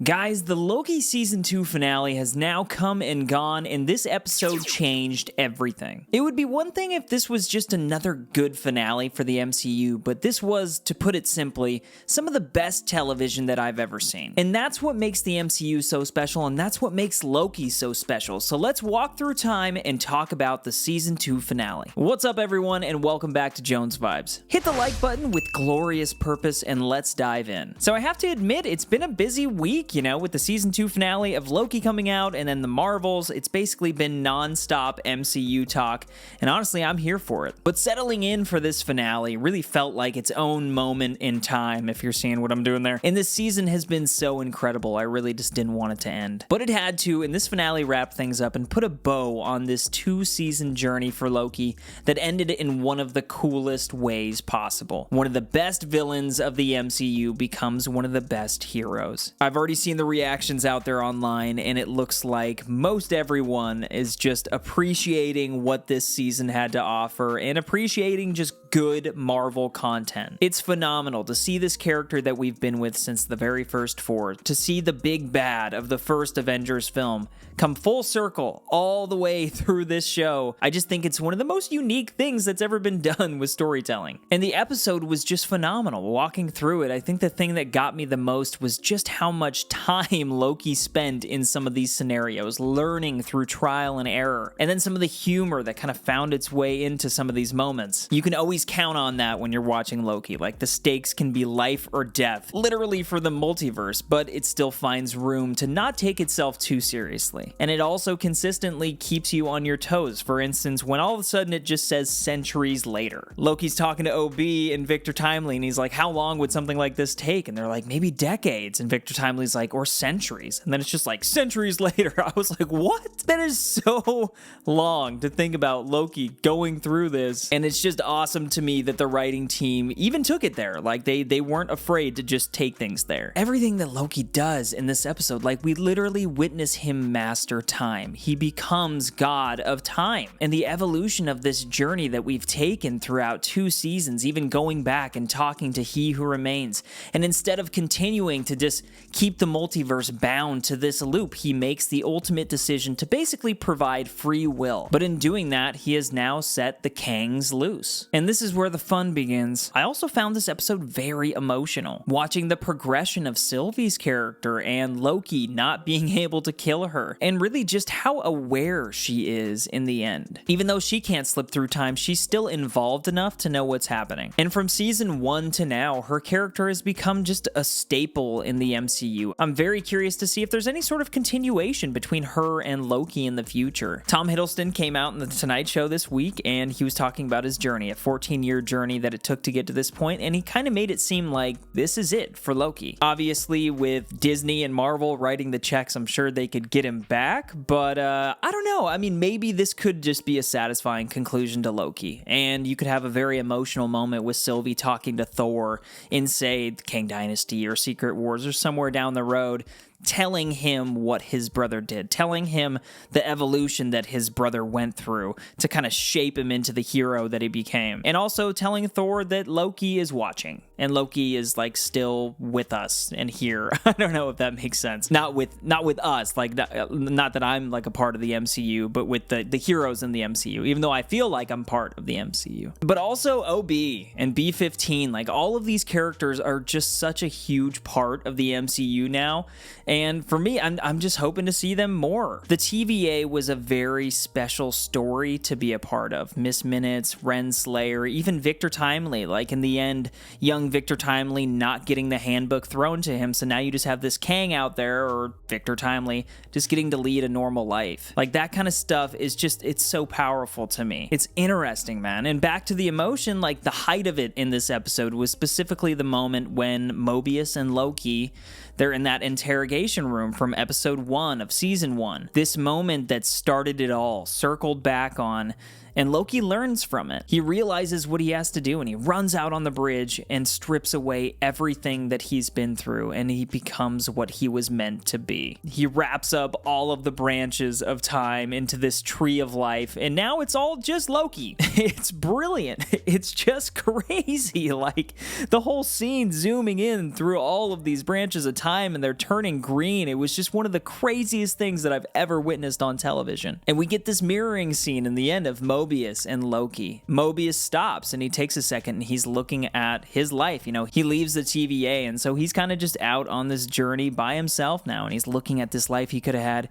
Guys, the Loki Season 2 finale has now come and gone, and this episode changed everything. It would be one thing if this was just another good finale for the MCU, but this was, to put it simply, some of the best television that I've ever seen. And that's what makes the MCU so special, and that's what makes Loki so special. So let's walk through time and talk about the Season 2 finale. What's up, everyone, and welcome back to Jones Vibes. Hit the like button with glorious purpose, and let's dive in. So I have to admit, it's been a busy week, with the Season 2 finale of Loki coming out and then the Marvels. It's basically been non-stop MCU talk, and honestly, I'm here for it. But settling in for this finale really felt like its own moment in time, if you're seeing what I'm doing there. And this season has been so incredible, I really just didn't want it to end. But it had to, and this finale wrapped things up and put a bow on this 2-season journey for Loki that ended in one of the coolest ways possible. One of the best villains of the MCU becomes one of the best heroes. I've already seen the reactions out there online, and it looks like most everyone is just appreciating what this season had to offer and appreciating just good Marvel content. It's phenomenal to see this character that we've been with since the very first four, to see the big bad of the first Avengers film come full circle all the way through this show. I just think it's one of the most unique things that's ever been done with storytelling. And the episode was just phenomenal. Walking through it, I think the thing that got me the most was just how much time Loki spent in some of these scenarios, learning through trial and error, and then some of the humor that kind of found its way into some of these moments. You can always count on that when you're watching Loki. Like, the stakes can be life or death, literally for the multiverse, but it still finds room to not take itself too seriously. And it also consistently keeps you on your toes. For instance, when all of a sudden it just says centuries later. Loki's talking to OB and Victor Timely, and he's like, how long would something like this take? And they're like, maybe decades. And Victor Timely's like, or centuries. And then it's just like, centuries later. I was like, what? That is so long to think about Loki going through this. And it's just awesome to me that the writing team even took it there. Like, they weren't afraid to just take things there. Everything that Loki does in this episode, like, we literally witness him master time. He becomes God of time. And the evolution of this journey that we've taken throughout 2 seasons, even going back and talking to He Who Remains. And instead of continuing to just keep the multiverse bound to this loop, he makes the ultimate decision to basically provide free will. But in doing that, he has now set the Kangs loose. And this is where the fun begins. I also found this episode very emotional. Watching the progression of Sylvie's character and Loki not being able to kill her, and really just how aware she is in the end. Even though she can't slip through time, she's still involved enough to know what's happening. And from season 1 to now, her character has become just a staple in the MCU. I'm very curious to see if there's any sort of continuation between her and Loki in the future. Tom Hiddleston came out in the Tonight Show this week, and he was talking about his journey, a 14-year journey that it took to get to this point, and he kind of made it seem like this is it for Loki. Obviously, with Disney and Marvel writing the checks, I'm sure they could get him back, but I don't know. I mean, maybe this could just be a satisfying conclusion to Loki, and you could have a very emotional moment with Sylvie talking to Thor in, say, the Kang Dynasty or Secret Wars or somewhere down the road, telling him what his brother did, telling him the evolution that his brother went through to kind of shape him into the hero that he became. And also telling Thor that Loki is watching, and Loki is, like, still with us and here. I don't know if that makes sense. Not with us, like, not that I'm, like, a part of the MCU, but with the heroes in the MCU, even though I feel like I'm part of the MCU. But also OB and B-15, like, all of these characters are just such a huge part of the MCU now. And for me, I'm just hoping to see them more. The TVA was a very special story to be a part of. Miss Minutes, Renslayer, even Victor Timely. Like, in the end, young Victor Timely not getting the handbook thrown to him, so now you just have this Kang out there, or Victor Timely, just getting to lead a normal life. Like, that kind of stuff is just, it's so powerful to me. It's interesting, man. And back to the emotion, like, the height of it in this episode was specifically the moment when Mobius and Loki, they're in that interrogation room from episode 1 of season 1. This moment that started it all, circled back on, And Loki learns from it. He realizes what he has to do, and he runs out on the bridge and strips away everything that he's been through, and he becomes what he was meant to be. He wraps up all of the branches of time into this tree of life, and now it's all just Loki. It's brilliant. It's just crazy. Like, the whole scene zooming in through all of these branches of time, and they're turning green. It was just one of the craziest things that I've ever witnessed on television. And we get this mirroring scene in the end of Mobius and Loki. Mobius stops and he takes a second and he's looking at his life. You know, he leaves the TVA, and so he's kind of just out on this journey by himself now, and he's looking at this life he could have had.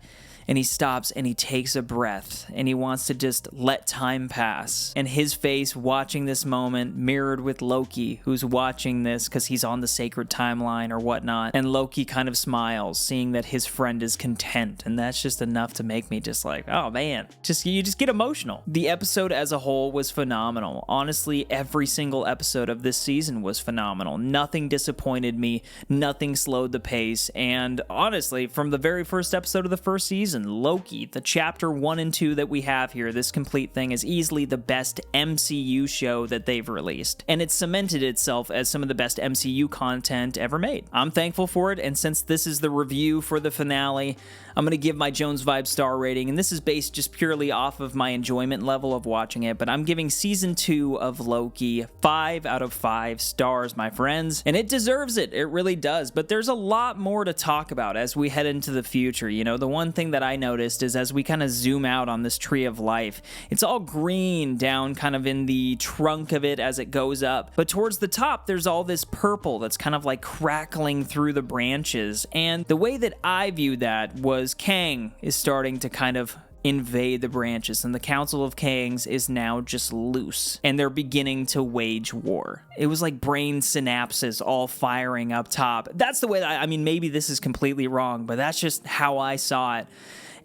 And he stops and he takes a breath and he wants to just let time pass. And his face watching this moment mirrored with Loki, who's watching this because he's on the sacred timeline or whatnot. And Loki kind of smiles, seeing that his friend is content. And that's just enough to make me just like, oh man, you just get emotional. The episode as a whole was phenomenal. Honestly, every single episode of this season was phenomenal. Nothing disappointed me. Nothing slowed the pace. And honestly, from the very first episode of the first season, Loki, the chapter 1 and 2 that we have here, this complete thing is easily the best MCU show that they've released. And it's cemented itself as some of the best MCU content ever made. I'm thankful for it, and since this is the review for the finale, I'm going to give my Jones Vibe star rating, and this is based just purely off of my enjoyment level of watching it, but I'm giving season 2 of Loki 5 out of 5 stars, my friends, and it deserves it. It really does, but there's a lot more to talk about as we head into the future. You know, the one thing that I noticed is as we kind of zoom out on this tree of life, it's all green down kind of in the trunk of it as it goes up, but towards the top there's all this purple that's kind of like crackling through the branches. And the way that I viewed that was Kang is starting to kind of invade the branches, and the Council of Kangs is now just loose, and they're beginning to wage war. It was like brain synapses all firing up top. That's the way that I mean, maybe this is completely wrong, but that's just how I saw it.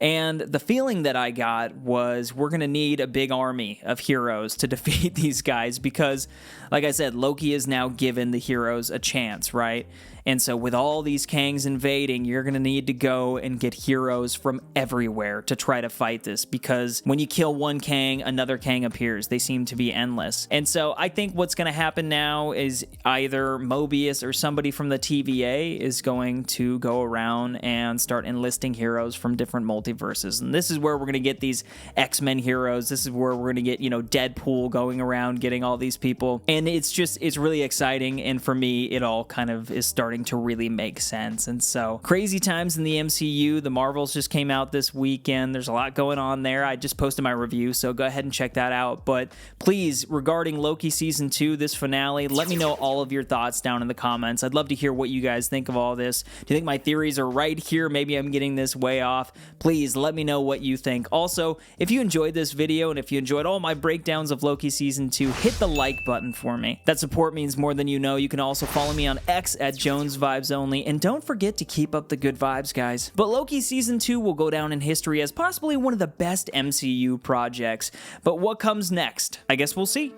And the feeling that I got was we're going to need a big army of heroes to defeat these guys because, like I said, Loki is now given the heroes a chance, right? And so with all these Kangs invading, you're going to need to go and get heroes from everywhere to try to fight this, because when you kill one Kang, another Kang appears. They seem to be endless. And so I think what's going to happen now is either Mobius or somebody from the TVA is going to go around and start enlisting heroes from different multiverses. And this is where we're going to get these X-Men heroes. This is where we're going to get, you know, Deadpool going around getting all these people. And it's really exciting. And for me, it all kind of is starting to really make sense. And so crazy times in the MCU. The Marvels just came out this weekend. There's a lot going on there. I just posted my review, so go ahead and check that out. But please, regarding Loki season 2, this finale, let me know all of your thoughts down in the comments. I'd love to hear what you guys think of all this. Do you think my theories are right here? Maybe I'm getting this way off. Please let me know what you think. Also, if you enjoyed this video and if you enjoyed all my breakdowns of Loki season 2, hit the like button for me. That support means more than you know. You can also follow me on X at Jones Vibes Only, and don't forget to keep up the good vibes, guys. But Loki season 2 will go down in history as possibly one of the best MCU projects. But what comes next? I guess we'll see.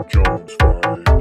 Jones Vibes.